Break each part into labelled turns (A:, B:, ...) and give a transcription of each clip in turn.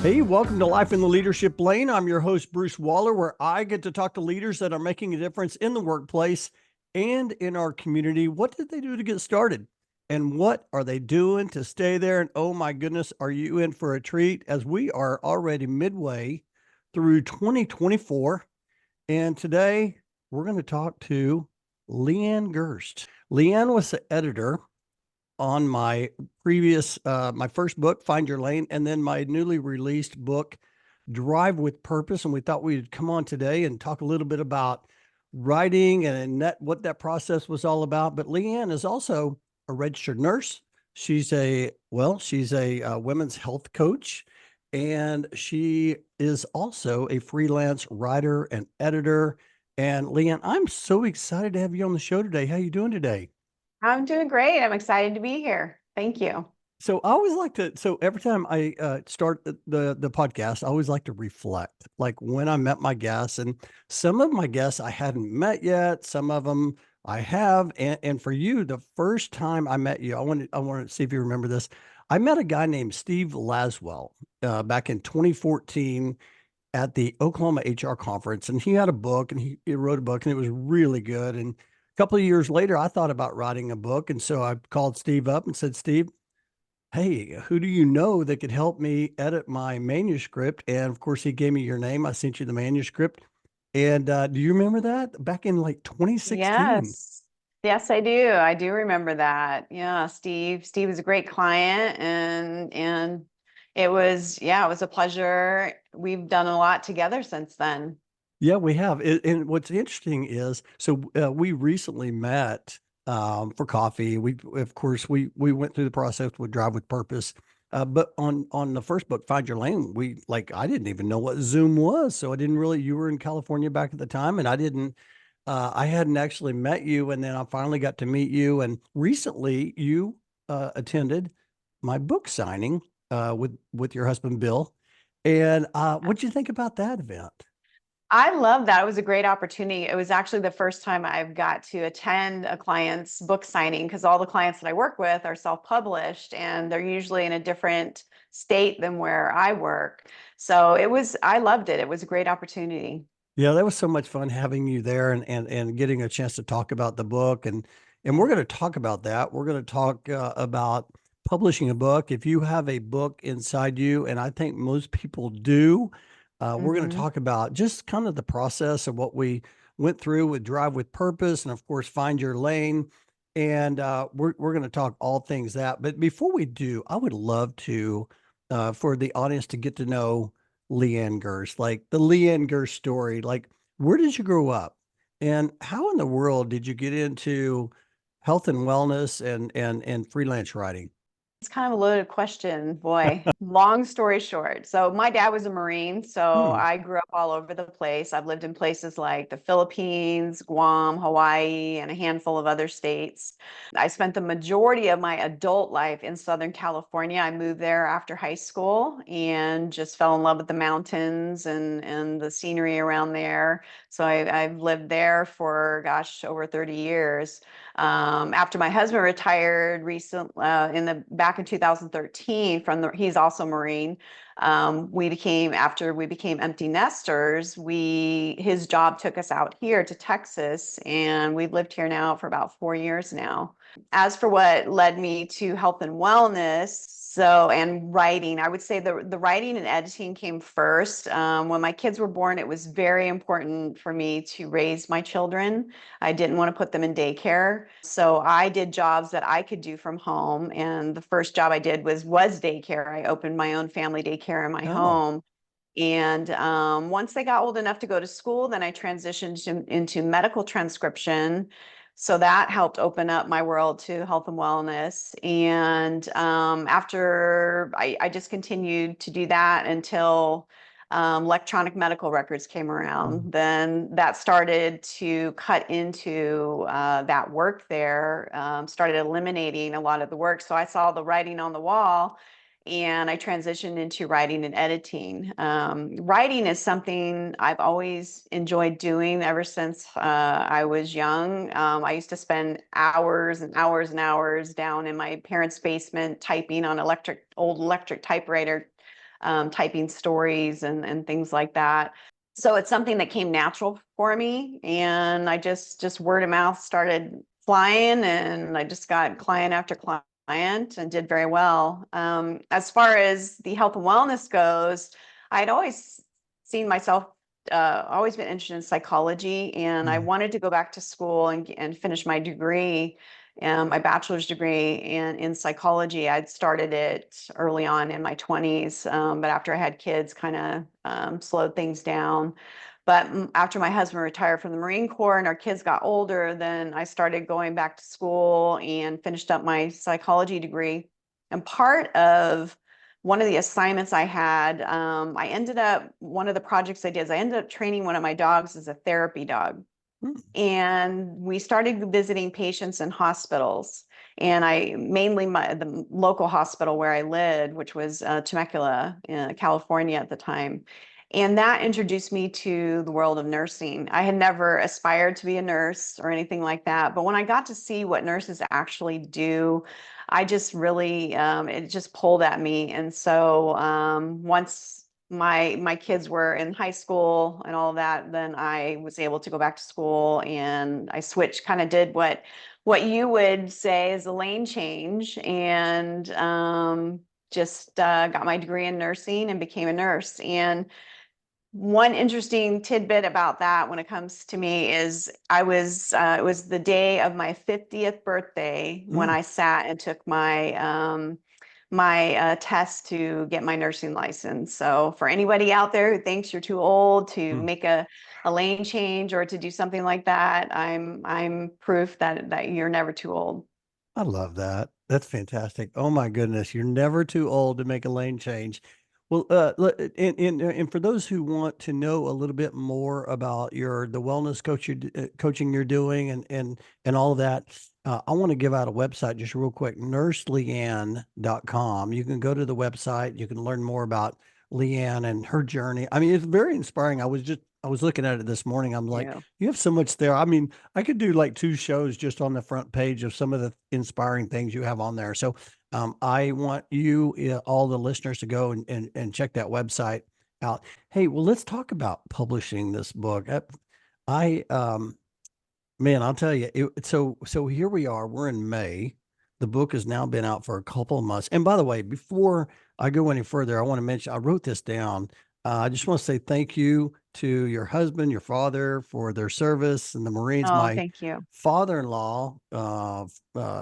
A: Hey, welcome to Life in the Leadership Lane. I'm your host, Bruce Waller, where I get to talk to leaders that are making a difference in the workplace and in our community. What did they do to get started? And what are they doing to stay there? And oh my goodness, are you in for a treat as we are already midway through 2024? And today we're going to talk to LeAnn Gerst. LeAnn was the editor on my previous, my first book, Find Your Lane, and then my newly released book, Drive with Purpose. And we thought we'd come on today and talk a little bit about writing and what that process was all about. But LeAnn is also a registered nurse. She's a women's health coach, and she is also a freelance writer and editor. And LeAnn, I'm so excited to have you on the show today. How you doing today?
B: I'm doing great. I'm excited to be here. Thank you.
A: So I always like to. So every time I start the podcast, I always like to reflect, like when I met my guests, and some of my guests I hadn't met yet. Some of them I have, and for you, the first time I met you, I want to see if you remember this. I met a guy named Steve Laswell back in 2014 at the Oklahoma HR conference, and he had a book, and he wrote a book, and it was really good. And a couple of years later, I thought about writing a book, and so I called Steve up and said, Steve, hey, who do you know that could help me edit my manuscript? And of course, he gave me your name. I sent you the manuscript. And do you remember that back in like 2016?
B: Yes. Yes, I do. I do remember that. Yeah, Steve. Steve is a great client and it was a pleasure. We've done a lot together since then.
A: Yeah, we have. And what's interesting is, so we recently met for coffee. Of course, we went through the process with Drive with Purpose. But on the first book, Find Your Lane, I didn't even know what Zoom was. So I didn't really, you were in California back at the time, and I hadn't actually met you. And then I finally got to meet you. And recently you attended my book signing with your husband, Bill. And what'd you think about that event?
B: I love that. It was a great opportunity. It was actually the first time I've got to attend a client's book signing because all the clients that I work with are self-published and they're usually in a different state than where I work. So I loved it. It was a great opportunity.
A: Yeah, that was so much fun having you there and getting a chance to talk about the book and we're going to talk about that. We're going to talk about publishing a book. If you have a book inside you, and I think most people do, we're going to
B: Mhm.
A: talk about just kind of the process of what we went through with Drive with Purpose, and of course Find Your Lane. And we're going to talk all things that. But before we do, I would love to for the audience to get to know LeAnn Gerst, like the LeAnn Gerst story. Like, where did you grow up? And how in the world did you get into health and wellness and freelance writing?
B: It's kind of a loaded question, boy. Long story short. So my dad was a Marine, so
A: Hmm.
B: I grew up all over the place. I've lived in places like the Philippines, Guam, Hawaii, and a handful of other states. I spent the majority of my adult life in Southern California. I moved there after high school and just fell in love with the mountains and the scenery around there. So I've lived there for, gosh, over 30 years. After my husband retired back in 2013 he's also Marine. After we became empty nesters, his job took us out here to Texas, and we've lived here now for about 4 years now. As for what led me to health and wellness, and writing, I would say the writing and editing came first. When my kids were born, it was very important for me to raise my children. I didn't want to put them in daycare. So I did jobs that I could do from home. And the first job I did was daycare. I opened my own family daycare in my
A: Oh,
B: home. And once they got old enough to go to school, then I transitioned into medical transcription. So that helped open up my world to health and wellness. And after I just continued to do that until electronic medical records came
A: mhm.
B: around. Then that started to cut into that work there, started eliminating a lot of the work. So I saw the writing on the wall and I transitioned into writing and editing. Writing is something I've always enjoyed doing ever since I was young. I used to spend hours and hours and hours down in my parents' basement typing on old electric typewriter typing stories and things like that. So it's something that came natural for me, and I just word of mouth started flying, and I just got client after client and did very well. As far as the health and wellness goes, I'd always seen myself, always been interested in psychology, and I
A: Mm.
B: wanted to go back to school and finish my degree, my bachelor's degree in psychology. I'd started it early on in my 20s, but after I had kids, kind of slowed things down. But after my husband retired from the Marine Corps and our kids got older, then I started going back to school and finished up my psychology degree. And part of one of the assignments I had, I ended up, one of the projects I did is I ended up training one of my dogs as a therapy dog.
A: Mm.
B: And we started visiting patients in hospitals. And I mainly the local hospital where I lived, which was Temecula, California at the time. And that introduced me to the world of nursing. I had never aspired to be a nurse or anything like that. But when I got to see what nurses actually do, I just really, it just pulled at me. And so once my kids were in high school and all that, then I was able to go back to school, and I switched, kind of did what you would say is a lane change, and just got my degree in nursing and became a nurse. And one interesting tidbit about that when it comes to me is it was the day of my 50th birthday when
A: Mm.
B: I sat and took my test to get my nursing license. So for anybody out there who thinks you're too old to
A: Mm.
B: make a lane change or to do something like that, I'm proof that you're never too old.
A: I love that. That's fantastic. Oh my goodness, you're never too old to make a lane change. Well, and for those who want to know a little bit more about the wellness coaching you're doing and all of that, I want to give out a website just real quick, nurseleann.com. You can go to the website. You can learn more about LeAnn and her journey. I mean, it's very inspiring. I was looking at it this morning. I'm like,
B: Yeah.
A: you have so much there. I mean, I could do like 2 shows just on the front page of some of the inspiring things you have on there. So, I want you, all the listeners, to go and check that website out. Hey, well, let's talk about publishing this book. Man, I'll tell you. So here we are. We're in May. The book has now been out for a couple of months. And by the way, before I go any further, I want to mention I wrote this down. I just want to say thank you to your husband, your father, for their service in the Marines.
B: Oh,
A: My
B: thank you.
A: father-in-law,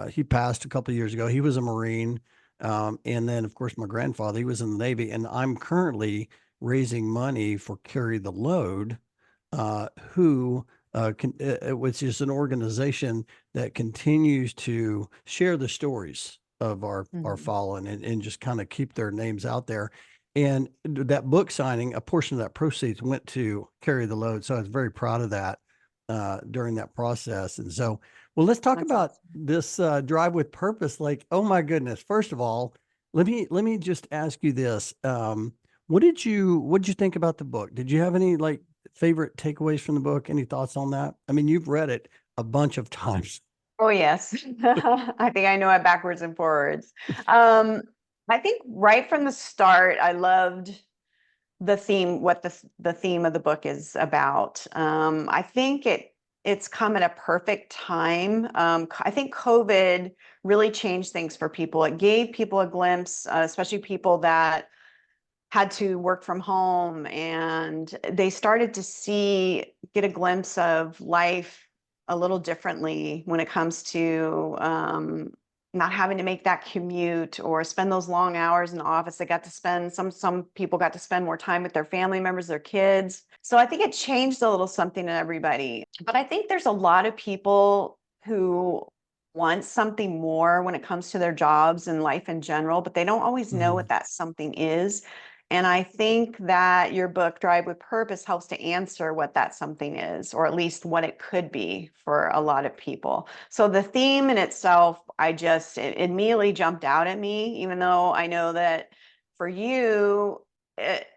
A: he passed a couple of years ago. He was a Marine, and then of course my grandfather, he was in the Navy, and I'm currently raising money for Carry the Load, who which is an organization that continues to share the stories of our
B: Mhm.
A: fallen and just kind of keep their names out there. And that book signing, a portion of that proceeds went to Carry the Load. So I was very proud of that during that process. And so, well, let's talk
B: That's
A: about
B: awesome.
A: this Drive with Purpose. Like, oh my goodness! First of all, let me just ask you this: what did you think about the book? Did you have any like favorite takeaways from the book? Any thoughts on that? I mean, you've read it a bunch of times.
B: Oh, yes. I think I know it backwards and forwards. Um, I think right from the start, I loved the theme, what the theme of the book is about. I think it's come at a perfect time. I think COVID really changed things for people. It gave people a glimpse, especially people that had to work from home, and they started to get a glimpse of life a little differently when it comes to not having to make that commute or spend those long hours in the office. They got to spend, some people got to spend more time with their family members, their kids. So I think it changed a little something in everybody. But I think there's a lot of people who want something more when it comes to their jobs and life in general, but they don't always know
A: Mhm.
B: what that something is. And I think that your book, Drive with Purpose, helps to answer what that something is, or at least what it could be for a lot of people. So the theme in itself, it immediately jumped out at me, even though I know that for you,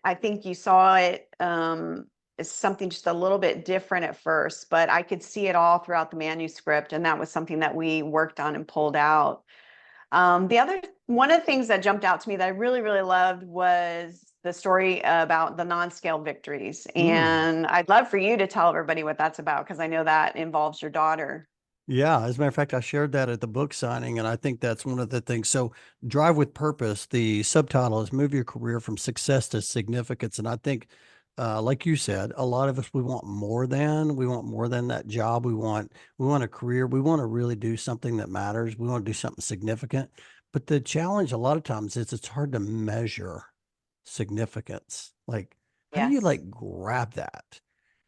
B: I think you saw it as something just a little bit different at first, but I could see it all throughout the manuscript. And that was something that we worked on and pulled out. The other One of the things that jumped out to me that I really, really loved was the story about the non-scale victories.
A: Mm.
B: And I'd love for you to tell everybody what that's about, because I know that involves your daughter.
A: Yeah, as a matter of fact, I shared that at the book signing, and I think that's one of the things. So, Drive with Purpose, the subtitle is Move Your Career from Success to Significance. And I think, like you said, a lot of us, we want more than that job. We want a career. We want to really do something that matters. We want to do something significant. But the challenge a lot of times is it's hard to measure significance. Like, how do you
B: Yes.
A: like grab that?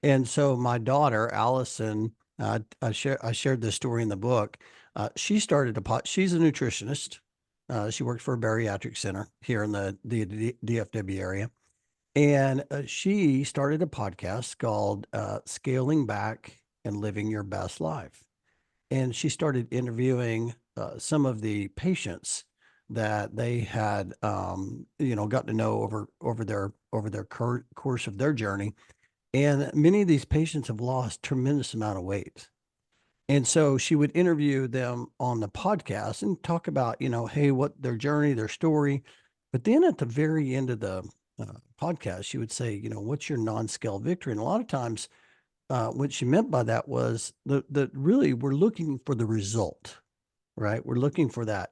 A: And so my daughter, Allison, I shared this story in the book. She started she's a nutritionist. She works for a bariatric center here in the DFW area. And she started a podcast called Scaling Back and Living Your Best Life. And she started interviewing some of the patients that they had, got to know over their course of their journey. And many of these patients have lost tremendous amount of weight. And so she would interview them on the podcast and talk about, hey, what their journey, their story. But then at the very end of the podcast, she would say, what's your non-scale victory? And a lot of times, what she meant by that was the really we're looking for the result, right? We're looking for that.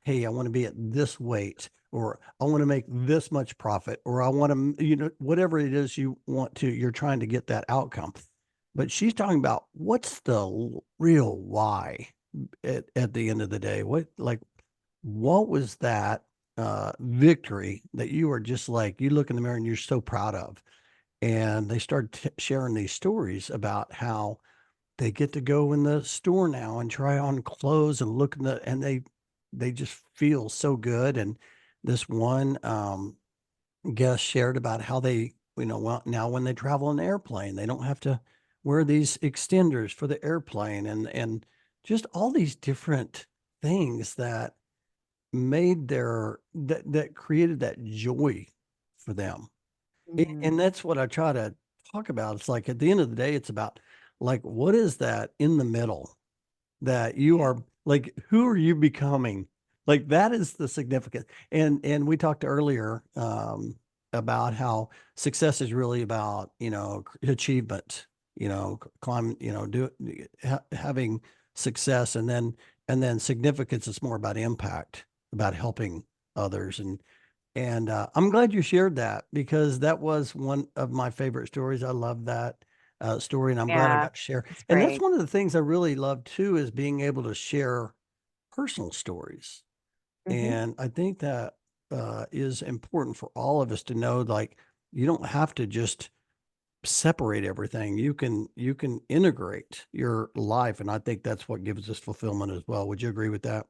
A: Hey, I want to be at this weight, or I want to make this much profit, or I want to, whatever it is you're trying to get that outcome. But she's talking about what's the real why at the end of the day. What was that victory that you were just like, you look in the mirror and you're so proud of? And they started sharing these stories about how they get to go in the store now and try on clothes and look in and they just feel so good. And this one guest shared about how they, well, now when they travel in an airplane, they don't have to wear these extenders for the airplane, and just all these different things that that created that joy for them. And
B: Mhm.
A: that's what I try to talk about. It's like at the end of the day, it's about like, what is that in the middle that you
B: Yeah.
A: are like, who are you becoming? Like that is the significance. And we talked earlier about how success is really about, achievement, climb, having success, and then significance is more about impact, about helping others. And I'm glad you shared that because that was one of my favorite stories. I love that story, and I'm glad I
B: Yeah,
A: got to share.
B: it's
A: And that's
B: great.
A: one of the things I really love too is being able to share personal stories.
B: Mhm.
A: And I think that is important for all of us to know. Like, you don't have to just separate everything. You can integrate your life, and I think that's what gives us fulfillment as well. Would you agree with that?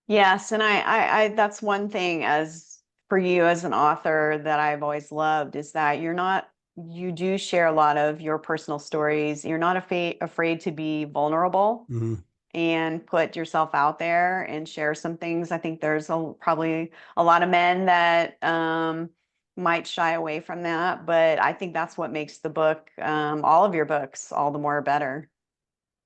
B: Yes, and I that's one thing as for you as an author that I've always loved is that you do share a lot of your personal stories. You're not afraid to be vulnerable
A: Mhm.
B: and put yourself out there and share some things. I think there's probably a lot of men that might shy away from that, but I think that's what makes the book, all of your books, all the more better.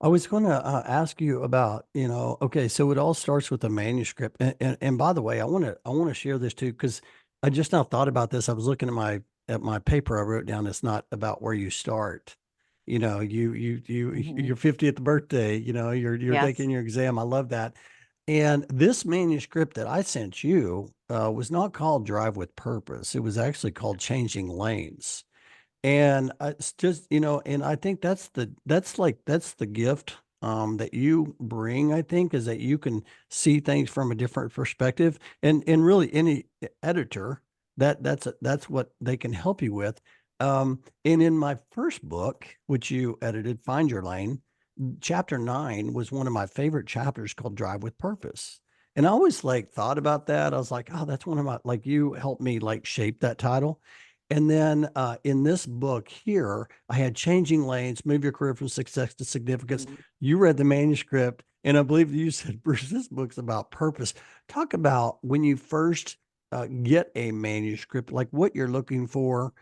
A: I was going to ask you about, okay, so it all starts with a manuscript. And by the way, I want to share this too, because I just now thought about this. I was looking at my paper I wrote down. It's not about where you start.
B: Mhm.
A: Your 50th birthday, you're
B: Yes.
A: taking your exam. I love that. And this manuscript that I sent you was not called Drive with Purpose. It was actually called Changing Lanes. And it's just, and I think that's the gift that you bring, I think, is that you can see things from a different perspective. And really any editor that's what they can help you with. And in my first book, which you edited, Find Your Lane, chapter 9 was one of my favorite chapters called Drive with Purpose. And I always like thought about that. I was like, oh, that's one of my, like, you helped me like shape that title. And then in this book here, I had Changing Lanes, Move Your Career from Success to Significance.
B: Mhm.
A: You read the manuscript, and I believe you said, Bruce, this book's about purpose. Talk about when you first get a manuscript, like what you're looking for,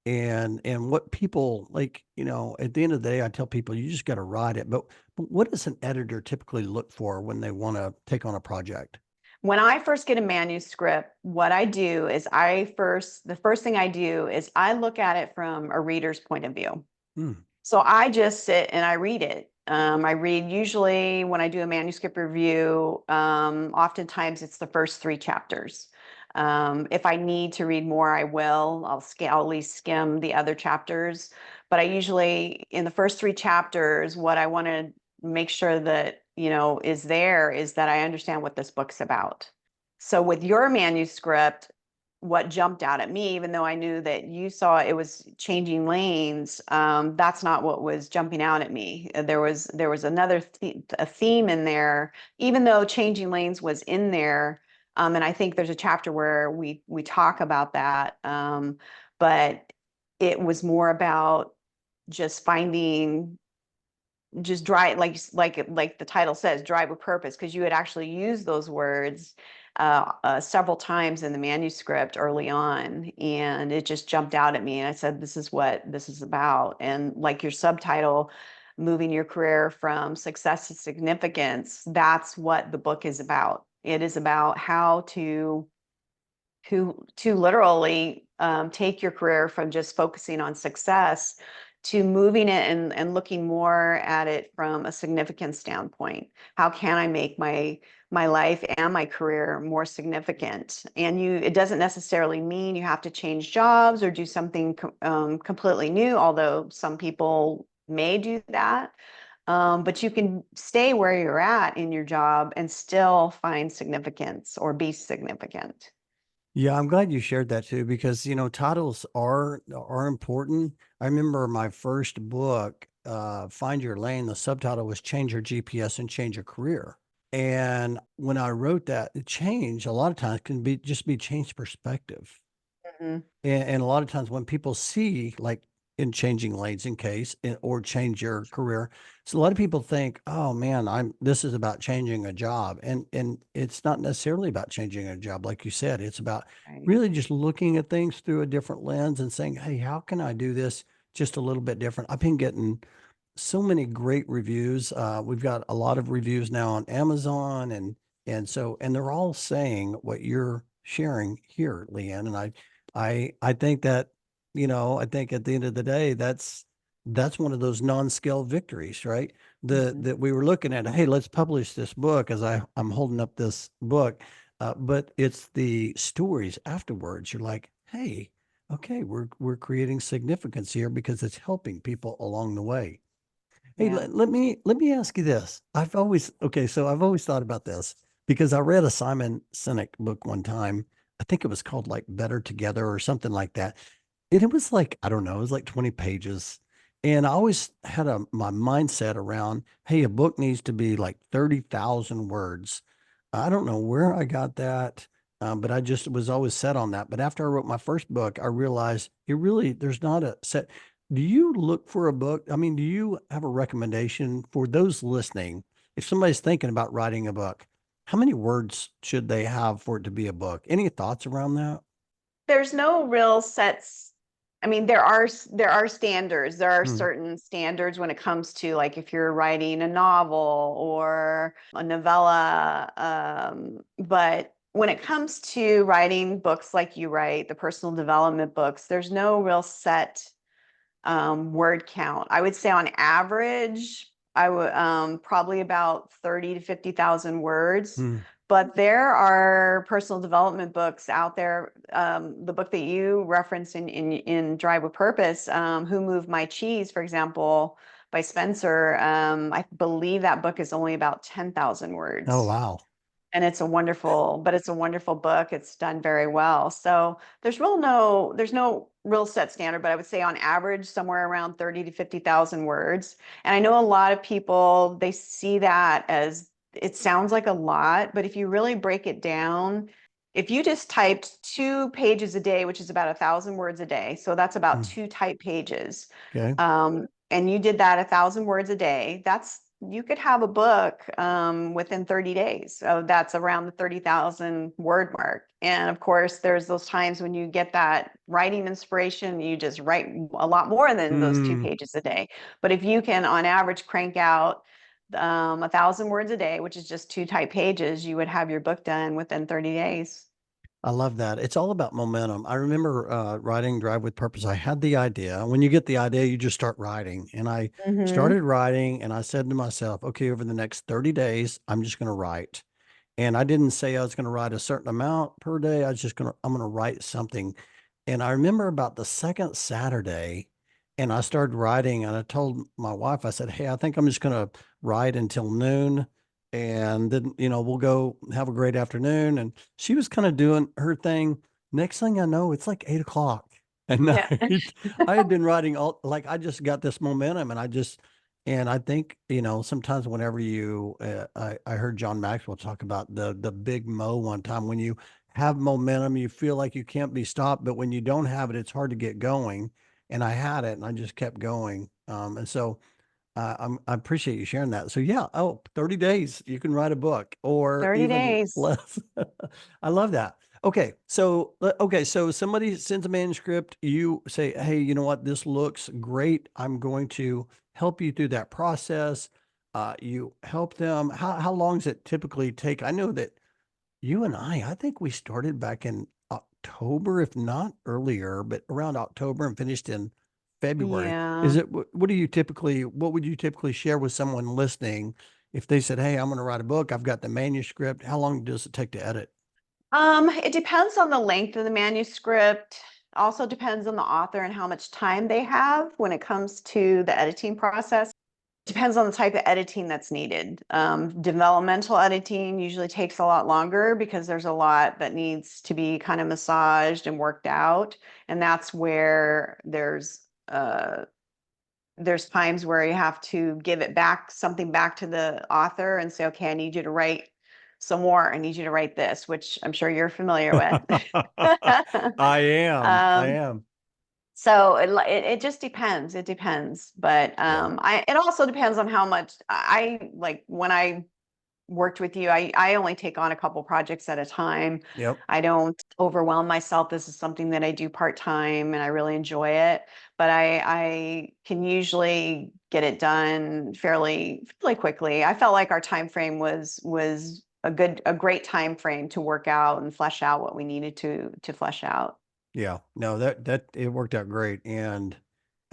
A: and what people like. At the end of the day, I tell people you just got to write it. But what does an editor typically look for when they want to take on a project?
B: When I first get a manuscript, what I do is the first thing I do is I look at it from a reader's point of view.
A: Hmm.
B: So I just sit and I read it. I read usually when I do a manuscript review, oftentimes it's the first three chapters. If I need to read more, I will. I'll at least skim the other chapters. But I usually, in the first three chapters, what I want to make sure that, is there is that I understand what this book's about. So with your manuscript, what jumped out at me, even though I knew that you saw it was changing lanes, that's not what was jumping out at me. There was another a theme in there, even though changing lanes was in there, and I think there's a chapter where we talk about that, but it was more about just finding just drive like the title says, drive with purpose, because you had actually used those words several times in the manuscript early on, and it just jumped out at me, and I said, this is what this is about. And like your subtitle, moving your career from success to significance, that's what the book is about. It is about how to literally take your career from just focusing on success to moving it and looking more at it from a significant standpoint. How can I make my life and my career more significant? And it doesn't necessarily mean you have to change jobs or do something completely new, although some people may do that. But you can stay where you're at in your job and still find significance or be significant.
A: Yeah, I'm glad you shared that too, because titles are important. I remember my first book, Find Your Lane, the subtitle was Change Your GPS and Change Your Career. And when I wrote that, change a lot of times can be just be change perspective.
B: Mhm.
A: And a lot of times when people see, like in changing lanes in case, or change your career, so a lot of people think, oh man, this is about changing a job. And it's not necessarily about changing a job. Like you said, it's about
B: Right.
A: really just looking at things through a different lens and saying, hey, how can I do this just a little bit different? I've been getting so many great reviews. We've got a lot of reviews now on Amazon, and they're all saying what you're sharing here, LeAnn. And I think that, I think at the end of the day, that's one of those non-scale victories, right?
B: Mhm.
A: That we were looking at, hey, let's publish this book, as I'm holding up this book. But it's the stories afterwards. You're like, hey, okay, we're creating significance here because it's helping people along the way. Hey,
B: Yeah.
A: let me ask you this. So I've always thought about this because I read a Simon Sinek book one time. I think it was called like Better Together or something like that. And it was like, I don't know, it was like 20 pages. And I always had my mindset around, hey, a book needs to be like 30,000 words. I don't know where I got that, but I just was always set on that. But after I wrote my first book, I realized there's not a set. Do you look for a book? I mean, do you have a recommendation for those listening? If somebody's thinking about writing a book, how many words should they have for it to be a book? Any thoughts around that?
B: There's no real sets. I mean, there are standards. There are
A: Hmm.
B: certain standards when it comes to, like, if you're writing a novel or a novella. But when it comes to writing books like you write, the personal development books, there's no real set word count. I would say on average, I would probably about 30 to 50,000 words.
A: Hmm.
B: But there are personal development books out there. The book that you referenced in Drive with Purpose, Who Moved My Cheese, for example, by Spencer. I believe that book is only about 10,000
A: Oh,
B: words.
A: wow.
B: And it's a wonderful book. It's done very well. So there's no real set standard, but I would say on average, somewhere around 30 to 50,000 words. And I know a lot of people, they see that as, it sounds like a lot, but if you really break it down, if you just typed 2 pages a day, which is about 1,000 words a day, so that's about
A: Hmm.
B: 2 type pages,
A: Okay.
B: and you did that 1,000 words a day, you could have a book within 30 days. So that's around the 30,000 word mark. And of course, there's those times when you get that writing inspiration, you just write a lot more than those two
A: Hmm.
B: pages a day. But if you can, on average, crank out 1,000 words a day, which is just 2 type pages, you would have your book done within 30 days.
A: I love that. It's all about momentum. I remember writing Drive with Purpose. I had the idea. When you get the idea, you just start writing. And I
B: Hmm.
A: started writing and I said to myself, okay, over the next 30 days, I'm just going to write. And I didn't say I was going to write a certain amount per day. I'm going to write something. And I remember about the second Saturday, and I started writing, and I told my wife, I said, hey, I think I'm just going to write until noon. And then, we'll go have a great afternoon. And she was kind of doing her thing. Next thing I know, it's like 8 o'clock at
B: Yeah.
A: night. I had been writing like I just got this momentum and I think, sometimes whenever I heard John Maxwell talk about the big mo one time, when you have momentum, you feel like you can't be stopped, but when you don't have it, it's hard to get going. And I had it and I just kept going. And so I appreciate you sharing that. So yeah, 30 days, you can write a book or
B: 30
A: even
B: days.
A: less. I love that. Okay, so somebody sends a manuscript, you say, hey, you know what, this looks great. I'm going to help you through that process. You help them. How long does it typically take? I know that you and I think we started back in October, if not earlier, but around October and finished in February.
B: Yeah.
A: What would you typically share with someone listening if they said, hey, I'm going to write a book, I've got the manuscript. How long does it take to edit?
B: It depends on the length of the manuscript. Also depends on the author and how much time they have when it comes to the editing process. Depends on the type of editing that's needed. Developmental editing usually takes a lot longer because there's a lot that needs to be kind of massaged and worked out. And that's where there's times where you have to give it back, something back to the author and say, okay, I need you to write some more. I need you to write this, which I'm sure you're familiar with.
A: I am. I
B: Um,
A: am.
B: so it just depends. It depends. But
A: Yeah.
B: it also depends on how much I like when I worked with you, I only take on a couple projects at a time.
A: Yep.
B: I don't overwhelm myself. This is something that I do part-time and I really enjoy it. But I can usually get it done fairly quickly. I felt like our time frame was a great time frame to work out and flesh out what we needed to flesh out.
A: Yeah, no, that it worked out great. And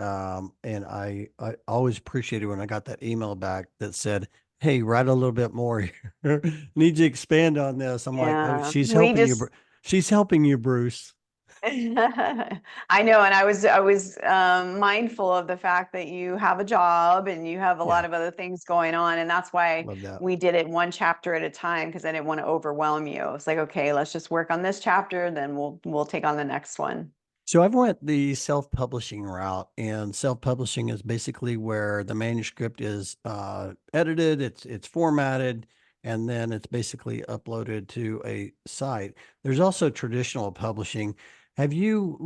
A: I always appreciated when I got that email back that said, hey, write a little bit more here. Need to expand on this. I'm like, oh,
B: Yeah, we just
A: She's helping you, Bruce.
B: I know, and I was mindful of the fact that you have a job and you have a lot
A: Yeah,
B: of other things going on, and that's why
A: love that.
B: we did it one chapter at a time because I didn't want to overwhelm you. It's like, okay, let's just work on this chapter, then we'll take on the next one.
A: So I've went the self-publishing route, and self-publishing is basically where the manuscript is edited, it's formatted, and then it's basically uploaded to a site. There's also traditional publishing. Have you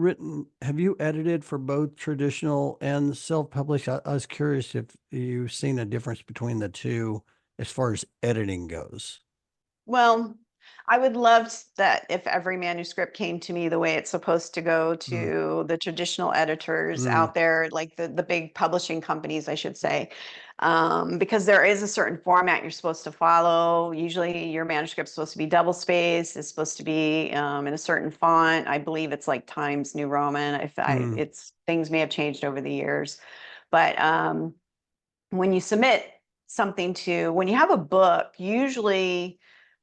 A: edited for both traditional and self-published? I was curious if you've seen a difference between the two as far as editing goes.
B: Well, I would love that if every manuscript came to me the way it's supposed to go
A: Mm,
B: to the traditional editors
A: mm,
B: out there, like the big publishing companies, I should say, because there is a certain format you're supposed to follow. Usually, your manuscript's supposed to be double spaced. It's supposed to be in a certain font. I believe it's like Times New Roman. If I,
A: mm,
B: it's things may have changed over the years, but when you submit something to when you have a book, usually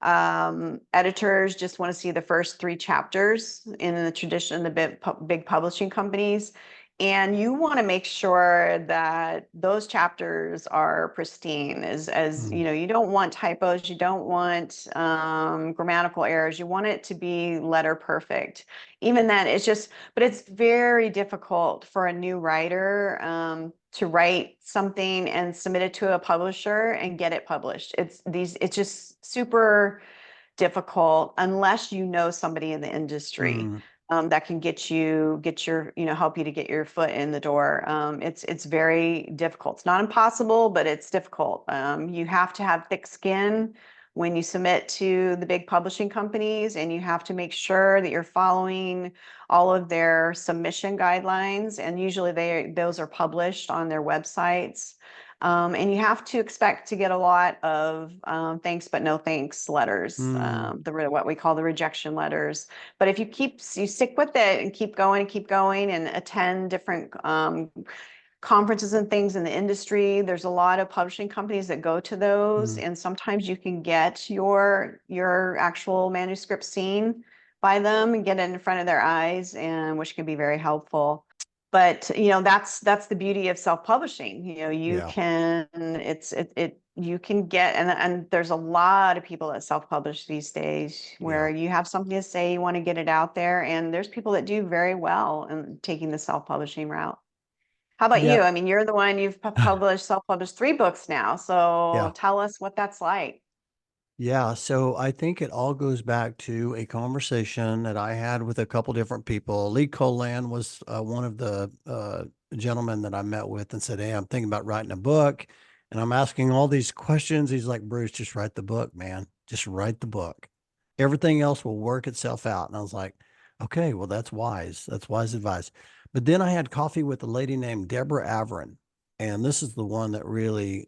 B: editors just want to see the first 3 chapters in the tradition, the big publishing companies. And you want to make sure that those chapters are pristine, as
A: mm,
B: you know, you don't want typos, you don't want grammatical errors, you want it to be letter perfect. Even then, it's just, but it's very difficult for a new writer to write something and submit it to a publisher and get it published. It's just super difficult unless you know somebody in the industry
A: mm.
B: that can get your, help you to get your foot in the door. It's very difficult. It's not impossible, but it's difficult. You have to have thick skin when you submit to the big publishing companies, and you have to make sure that you're following all of their submission guidelines. And usually those are published on their websites. And you have to expect to get a lot of thanks but no thanks letters,
A: Mm,
B: what we call the rejection letters. But if you stick with it and keep going and attend different conferences and things in the industry, there's a lot of publishing companies that go to those,
A: mm,
B: and sometimes you can get your actual manuscript seen by them and get it in front of their eyes, and which can be very helpful. But that's the beauty of self-publishing. You
A: yeah.
B: can you can get, and there's a lot of people that self-publish these days
A: Yeah.
B: where you have something to say, you want to get it out there, and there's people that do very well in taking the self-publishing route. How about
A: Yeah.
B: you? I mean, you're the one, you've self-published 3 books now. So
A: Yeah.
B: tell us what that's like.
A: Yeah, so I think it all goes back to a conversation that I had with a couple different people. Lee Colan was one of the gentlemen that I met with and said, "Hey, I'm thinking about writing a book." And I'm asking all these questions. He's like, "Bruce, just write the book, man. Just write the book. Everything else will work itself out." And I was like, "Okay, well, that's wise. That's wise advice." But then I had coffee with a lady named Deborah Averin. And this is the one that really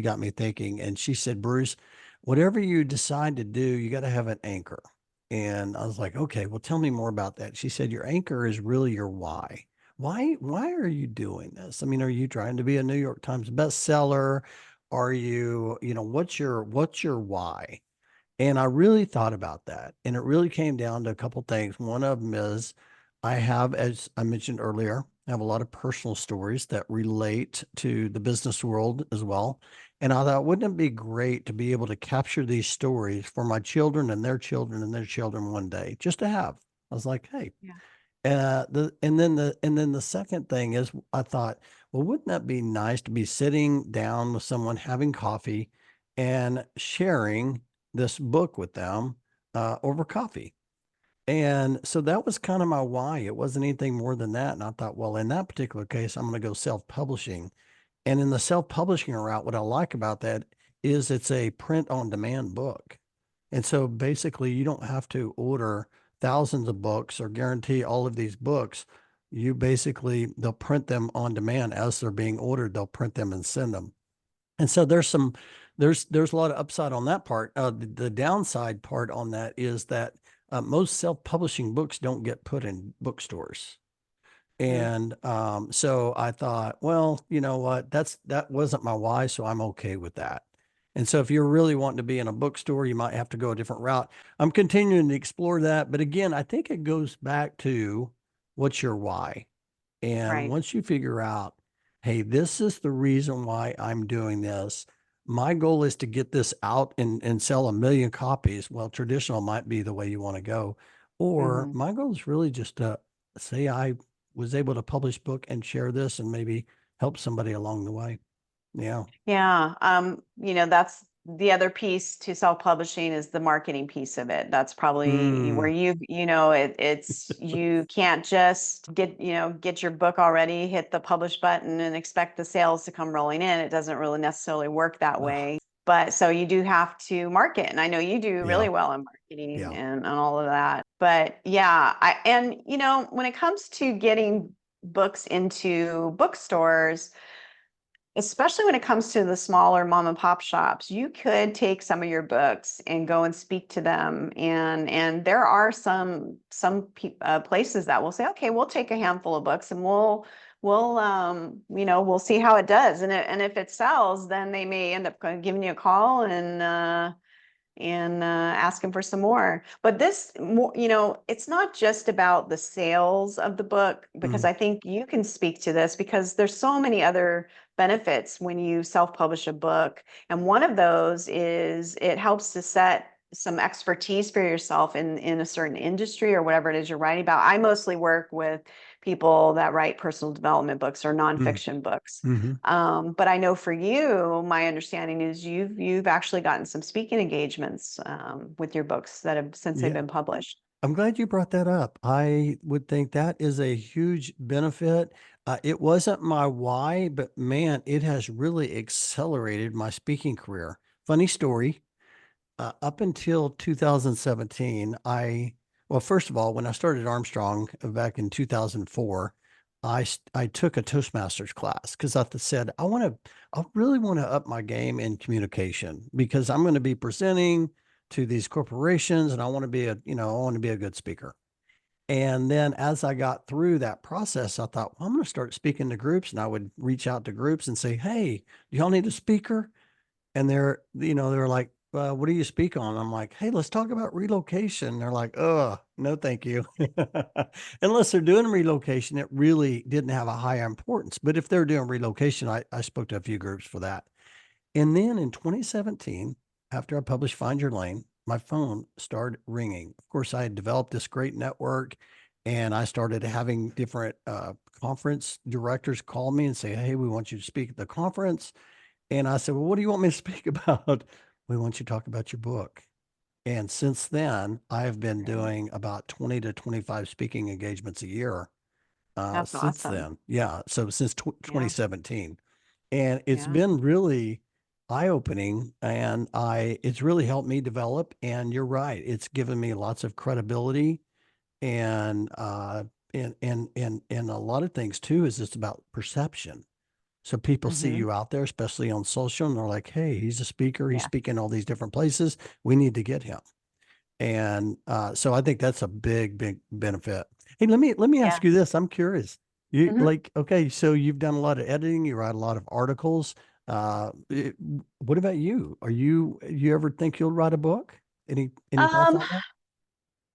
A: got me thinking. And she said, "Bruce, whatever you decide to do, you got to have an anchor." And I was like, "Okay, well, tell me more about that." She said, "Your anchor is really your why. Why are you doing this? I mean, are you trying to be a New York Times bestseller? Are you, what's your why?" And I really thought about that. And it really came down to a couple things. One of them is I have, as I mentioned earlier, I have a lot of personal stories that relate to the business world as well. And I thought, wouldn't it be great to be able to capture these stories for my children and their children and their children one day, just to have? I was like, hey,
B: Yeah.
A: and then the second thing is I thought, well, wouldn't that be nice to be sitting down with someone, having coffee and sharing this book with them over coffee? And so that was kind of my why. It wasn't anything more than that. And I thought, well, in that particular case, I'm going to go self-publishing. And in the self-publishing route, what I like about that is it's a print on demand book. And so basically, you don't have to order thousands of books or guarantee all of these books. You basically, they'll print them on demand as they're being ordered. They'll print them and send them. And so there's a lot of upside on that part. The downside part on that is that most self-publishing books don't get put in bookstores.
B: Mm.
A: And so I thought, well, you know what? That wasn't my why, so I'm okay with that. And so if you're really wanting to be in a bookstore, you might have to go a different route. I'm continuing to explore that, but again, I think it goes back to what's your why. And
B: Right.
A: once you figure out, hey, this is the reason why I'm doing this. My goal is to get this out and sell 1 million copies. Well, traditional might be the way you want to go. Or
B: Mhm.
A: my goal is really just to say I was able to publish book and share this and maybe help somebody along the way. Yeah.
B: Yeah. That's the other piece to self-publishing is the marketing piece of it. That's probably where
A: Mm,
B: it's you can't just get your book already, hit the publish button and expect the sales to come rolling in. It doesn't really necessarily work that
A: ugh,
B: way. But so you do have to market. And I know you do
A: yeah.
B: really well in marketing
A: Yeah.
B: and all of that. But yeah, when it comes to getting books into bookstores, especially when it comes to the smaller mom and pop shops, you could take some of your books and go and speak to them. And there are some places that will say, okay, we'll take a handful of books and we'll see how it does. And if it sells, then they may end up giving you a call and asking for some more. But it's not just about the sales of the book, because
A: Mm,
B: I think you can speak to this because there's so many other benefits when you self-publish a book. And one of those is it helps to set some expertise for yourself in a certain industry or whatever it is you're writing about. I mostly work with people that write personal development books or
A: mm,
B: nonfiction books.
A: hmm.
B: But I know for you, my understanding is you've actually gotten some speaking engagements with your books that have since they've
A: Yeah.
B: been published.
A: I'm glad you brought that up. I would think that is a huge benefit. It wasn't my why, but man, it has really accelerated my speaking career. Funny story. Up until 2017, well, first of all, when I started Armstrong back in 2004, I took a Toastmasters class because I said I really want to up my game in communication because I'm going to be presenting to these corporations and I want to be I want to be a good speaker. And then as I got through that process, I thought, well, I'm going to start speaking to groups, and I would reach out to groups and say, "Hey, do y'all need a speaker?" And they're like, what do you speak on? I'm like, hey, let's talk about relocation. They're like, oh, no, thank you. Unless they're doing relocation, it really didn't have a high importance. But if they're doing relocation, I spoke to a few groups for that. And then in 2017, after I published Find Your Lane, my phone started ringing. Of course, I had developed this great network and I started having different conference directors call me and say, hey, we want you to speak at the conference. And I said, well, what do you want me to speak about? We want you to talk about your book. And since then, I've been
B: Great.
A: doing about 20 to 25 speaking engagements a year
B: That's
A: since
B: awesome.
A: then. Yeah. So since
B: Yeah.
A: 2017. And it's
B: Yeah.
A: been really eye-opening and it's really helped me develop. And you're right. It's given me lots of credibility and and a lot of things too is just about perception. So people see
B: Hmm.
A: you out there, especially on social, and they're like, hey, he's a speaker. He's
B: Yeah.
A: speaking all these different places. We need to get him. And so I think that's a big, big benefit. Hey, let me
B: Yeah.
A: ask you this. I'm curious. You
B: Hmm.
A: like, okay, so you've done a lot of editing, you write a lot of articles. What about you? You ever think you'll write a book? Any thoughts
B: Um,
A: on that?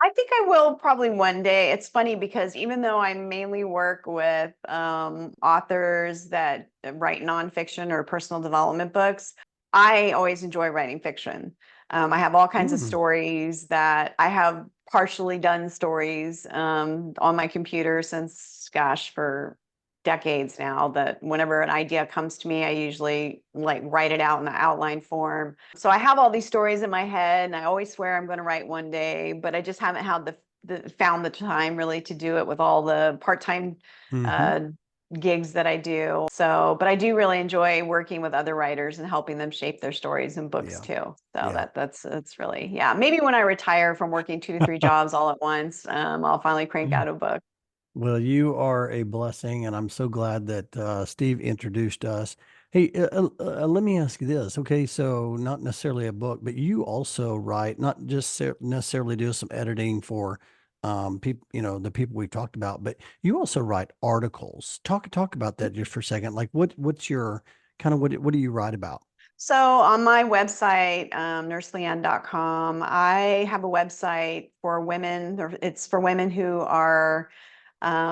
B: I think I will probably one day. It's funny because even though I mainly work with authors that write nonfiction or personal development books, I always enjoy writing fiction. I have all kinds of
A: Mm,
B: stories that I have partially done stories on my computer since, gosh, for decades now, that whenever an idea comes to me, I usually like write it out in an outline form. So I have all these stories in my head and I always swear I'm going to write one day, but I just haven't had the found the time really to do it with all the part-time
A: hmm.
B: uh, gigs that I do. So, but I do really enjoy working with other writers and helping them shape their stories and books
A: Yeah.
B: too. So
A: Yeah.
B: that's really, yeah. Maybe when I retire from working 2 to 3 jobs all at once, I'll finally crank out a book.
A: Well, you are a blessing, and I'm so glad that Steve introduced us. Hey, let me ask you this. Okay, so not necessarily a book, but you also write, not just necessarily do some editing for people, the people we've talked about, but you also write articles. Talk about that just for a second. Like, what's your kind of what do you write about?
B: So on my website, nurseleann.com, I have a website for women, or it's for women who are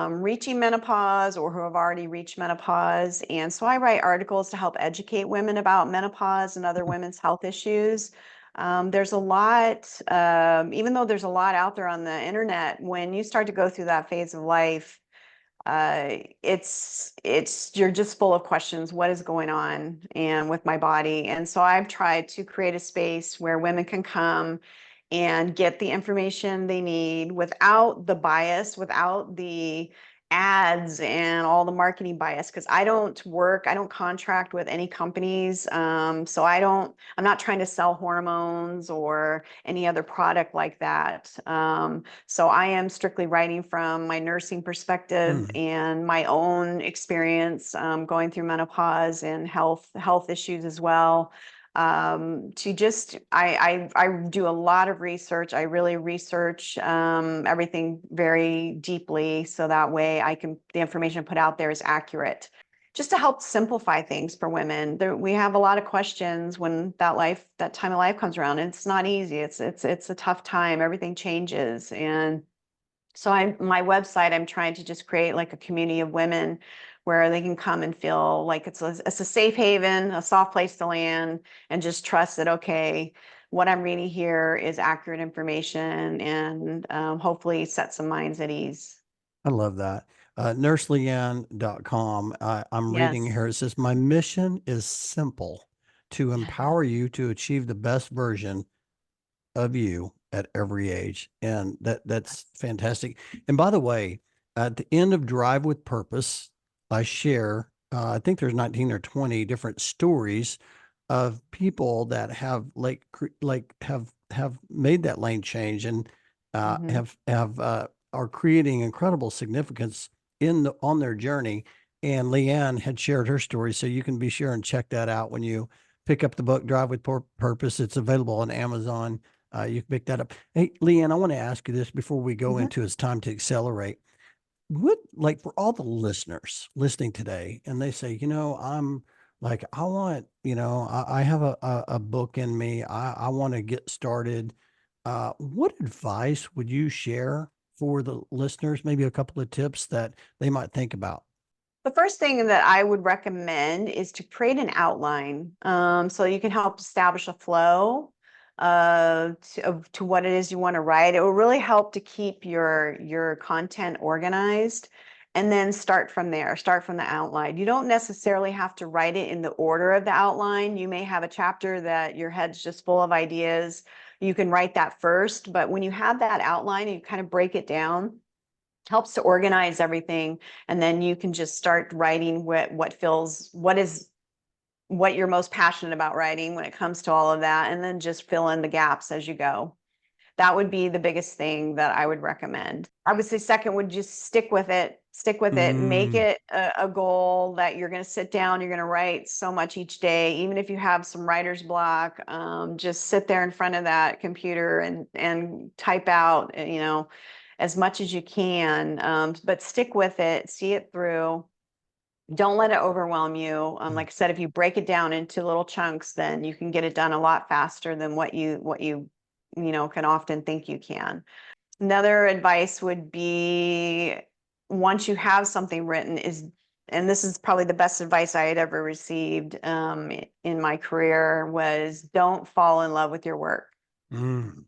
B: reaching menopause or who have already reached menopause. And so I write articles to help educate women about menopause and other women's health issues. There's a lot, even though there's a lot out there on the internet, when you start to go through that phase of life, it's you're just full of questions. What is going on and with my body? And so I've tried to create a space where women can come and get the information they need without the bias, without the ads and all the marketing bias, because I don't contract with any companies. So I'm not trying to sell hormones or any other product like that. So I am strictly writing from my nursing perspective
A: Hmm.
B: and my own experience going through menopause and health issues as well. To just I do a lot of research. I really research everything very deeply, so that way the information put out there is accurate. Just to help simplify things for women. We have a lot of questions when that time of life comes around. And it's not easy. It's a tough time. Everything changes, and so my website, I'm trying to just create like a community of women where they can come and feel like it's a safe haven, a soft place to land, and just trust that, okay, what I'm reading here is accurate information and hopefully set some minds at ease.
A: I love that. NurseLeann.com. I'm reading
B: Yes.
A: here. It says, my mission is simple to empower you to achieve the best version of you at every age. And that's fantastic. And by the way, at the end of Drive with Purpose, I share, I think there's 19 or 20 different stories of people that have have made that lane change and
B: Hmm.
A: have are creating incredible significance on their journey. And LeAnn had shared her story, so you can be sure and check that out when you pick up the book Drive with Purpose. It's available on Amazon. You can pick that up. Hey, LeAnn, I want to ask you this before we go
B: Mhm.
A: into It's Time to Accelerate. What, like, for all the listeners listening today, and they say, I'm like, I want, I have a book in me. I want to get started. What advice would you share for the listeners? Maybe a couple of tips that they might think about.
B: The first thing that I would recommend is to create an outline, so you can help establish a flow to what it is you want to write. It will really help to keep your content organized, and then start from there. Start from the outline. You don't necessarily have to write it in the order of the outline. You may have a chapter that your head's just full of ideas. You can write that first, but when you have that outline, you kind of break it down, helps to organize everything, and then you can just start writing what you're most passionate about writing when it comes to all of that, and then just fill in the gaps as you go. That would be the biggest thing that I would recommend. I would say second would just stick with it, make
A: Mm,
B: it a goal that you're going to sit down, you're going to write so much each day. Even if you have some writer's block, just sit there in front of that computer and type out, as much as you can, but stick with it, see it through. Don't let it overwhelm you.
A: mm.
B: Like I said, if you break it down into little chunks, then you can get it done a lot faster than what you can often think you can. Another advice would be, once you have something written, and this is probably the best advice I had ever received in my career, was don't fall in love with your work.
A: Mm.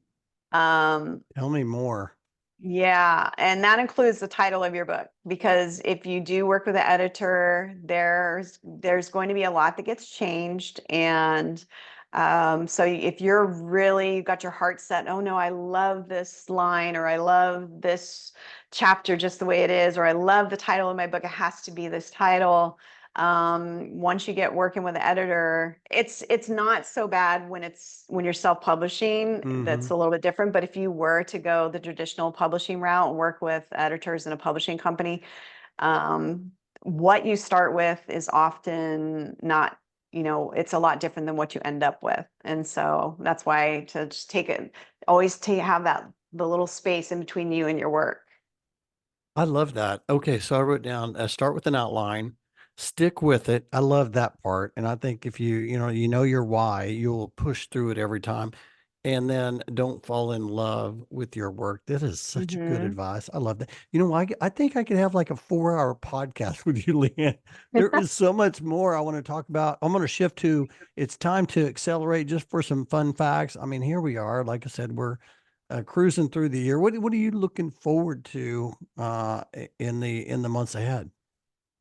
B: Um,
A: Tell me more.
B: Yeah, and that includes the title of your book, because if you do work with an editor, there's going to be a lot that gets changed. And so if you're really got your heart set, oh no, I love this line, or I love this chapter just the way it is, or I love the title of my book, it has to be this title. Once you get working with an editor, it's not so bad when you're self-publishing.
A: Hmm.
B: That's a little bit different. But if you were to go the traditional publishing route and work with editors in a publishing company, um, what you start with is often not, it's a lot different than what you end up with. And so that's why to just always have the little space in between you and your work.
A: I love that. Okay, so I wrote down start with an outline, stick with it. I love that part, and I think if you know your why, you'll push through it every time. And then don't fall in love with your work. That is such a good
B: Hmm.
A: advice. I love that. I think I could have like a 4-hour podcast with you, Leanne. There is so much more I want to talk about. I'm going to shift to It's Time to Accelerate, just for some fun facts. I mean, here we are. Like I said, we're cruising through the year. What are you looking forward to in the months ahead?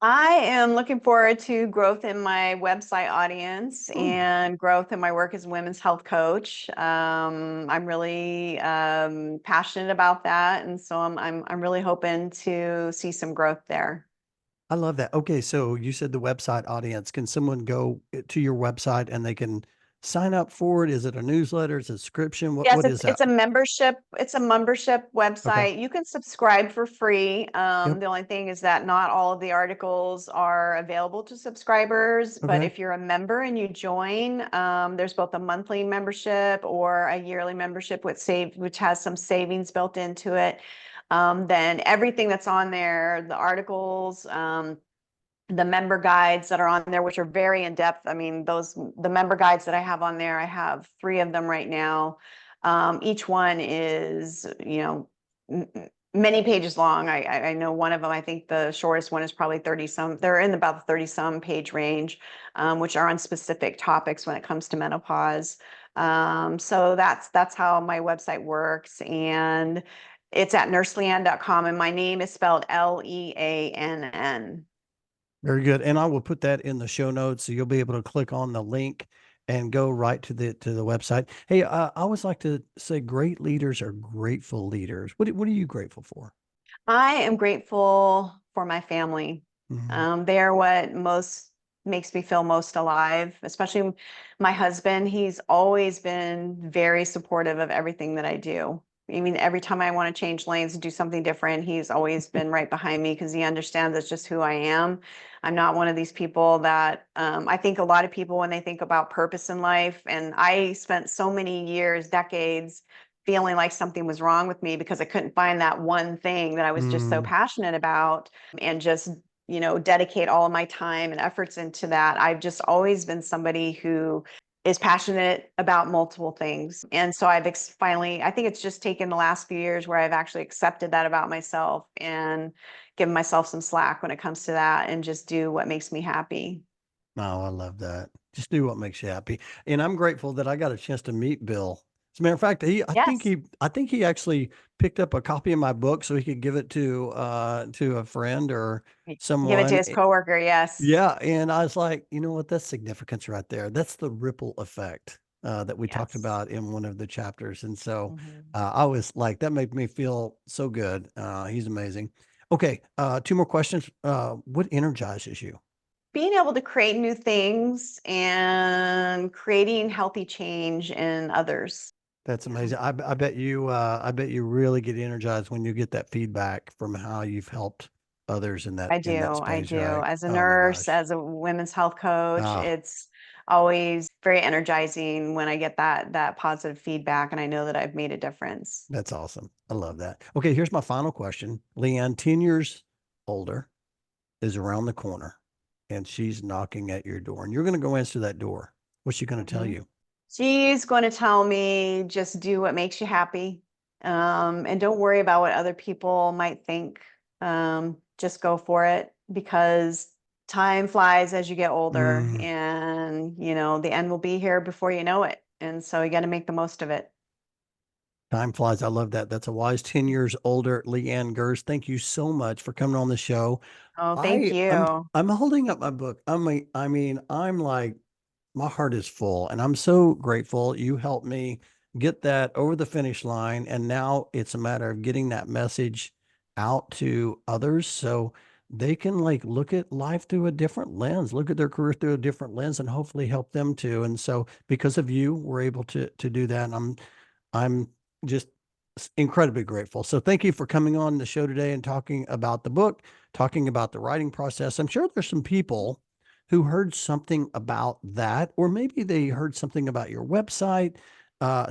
B: I am looking forward to growth in my website audience
A: Oh,
B: and growth in my work as a women's health coach. I'm really passionate about that, and so I'm really hoping to see some growth there.
A: I love that. Okay, so you said the website audience. Can someone go to your website and they can sign up for it? Is it a newsletter? Is it a subscription? What
B: Yes,
A: what is that?
B: it's a membership
A: Okay.
B: website. You can subscribe for free.
A: Yep.
B: The only thing is that not all of the articles are available to subscribers, but
A: Okay.
B: if you're a member and you join, there's both a monthly membership or a yearly membership which has some savings built into it. Then everything that's on there, the articles, the member guides that are on there, which are very in depth. I mean, the member guides that I have on there, I have 3 of them right now. Each one is, many pages long. I know one of them, I think the shortest one is probably 30 some, they're in about the 30 some page range, which are on specific topics when it comes to menopause. So that's how my website works. And it's at nurseleann.com, and my name is spelled LeAnn.
A: Very good. And I will put that in the show notes, so you'll be able to click on the link and go right to the website. Hey, I always like to say great leaders are grateful leaders. What are you grateful for?
B: I am grateful for my family.
A: Mhm.
B: They are what most makes me feel most alive, especially my husband. He's always been very supportive of everything that I do. I mean, every time I want to change lanes and do something different, he's always been right behind me because he understands that's just who I am. I'm not one of these people that I think a lot of people, when they think about purpose in life, and I spent so many years, decades, feeling like something was wrong with me because I couldn't find that one thing that I was just so
A: Mm,
B: passionate about, and just, dedicate all of my time and efforts into that. I've just always been somebody who is passionate about multiple things. And so finally, I think it's just taken the last few years where I've actually accepted that about myself and given myself some slack when it comes to that, and just do what makes me happy.
A: oh, I love that. Just do what makes you happy. And I'm grateful that I got a chance to meet Bill. As a matter of fact,
B: Yes.
A: I think he actually picked up a copy of my book so he could give it to a friend or
B: Give it to
A: someone.
B: his coworker. Yes.
A: Yeah, and I was like, you know what? That's significance right there. That's the ripple effect that we talked
B: Yes.
A: about in one of the chapters. And so
B: Mhm.
A: I was like, that made me feel so good. He's amazing. Okay, two more questions. What energizes you?
B: Being able to create new things and creating healthy change in others.
A: That's
B: Yeah.
A: amazing. I bet you really get energized when you get that feedback from how you've helped others
B: I
A: in that
B: do. I
A: space,
B: do.
A: right?
B: As a
A: Oh my
B: nurse,
A: gosh.
B: as a women's health coach,
A: Ah,
B: it's always very energizing when I get that positive feedback and I know that I've made a difference.
A: that's awesome. I love that. Okay, here's my final question. LeAnn, 10 years older, is around the corner and she's knocking at your door and you're going to go answer that door. What's she going to tell
B: Mhm.
A: you?
B: She's going to tell me, just do what makes you happy. And don't worry about what other people might think. Just go for it, because time flies as you get older,
A: Mm,
B: and the end will be here before you know it. And so you got to make the most of it.
A: time flies. I love that. That's a wise 10 years older LeAnn Gerst. Thank you so much for coming on the show.
B: Oh, thank you.
A: I'm holding up my book. I'm like, my heart is full and I'm so grateful you helped me get that over the finish line. And now it's a matter of getting that message out to others so they can like look at life through a different lens, look at their career through a different lens and hopefully help them too. And so because of you, we're able to do that. And I'm just incredibly grateful. So thank you for coming on the show today and talking about the book, talking about the writing process. I'm sure there's some people who heard something about that, or maybe they heard something about your website,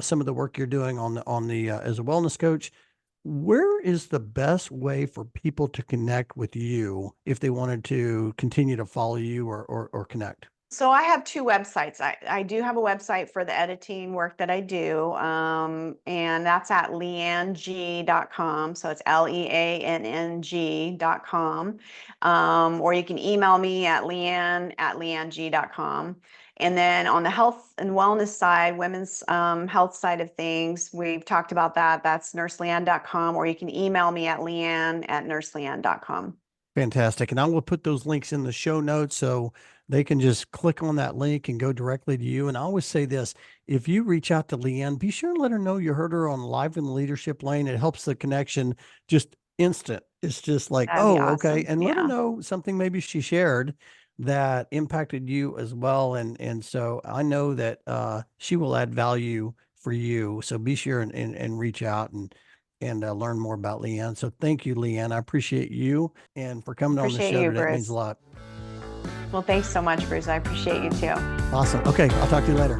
A: some of the work you're doing on the as a wellness coach. Where is the best way for people to connect with you if they wanted to continue to follow you or connect?
B: So I have two websites. I do have a website for the editing work that I do, and that's at leanng.com. So it's leanng.com. Or you can email me at leann@leanng.com. And then on the health and wellness side, women's health side of things, we've talked about that. That's nurseleann.com, or you can email me at leann@nurseleann.com.
A: Fantastic. And I will put those links in the show notes so they can just click on that link and go directly to you. And I always say this, if you reach out to LeAnn, be sure and let her know you heard her on Live in the Leadership Lane. It helps the connection just instant. It's just like,
B: That'd be
A: oh, okay.
B: awesome.
A: And let her
B: Yeah.
A: know something maybe she shared that impacted you as well. And so I know that she will add value for you. So be sure and reach out and learn more about LeAnn. So thank you, LeAnn. I appreciate you and for coming on the
B: Appreciate
A: show
B: you,
A: today. It means a
B: Bruce.
A: lot.
B: Well, thanks so much, Bruce. I appreciate you too.
A: Awesome. Okay, I'll talk to you later.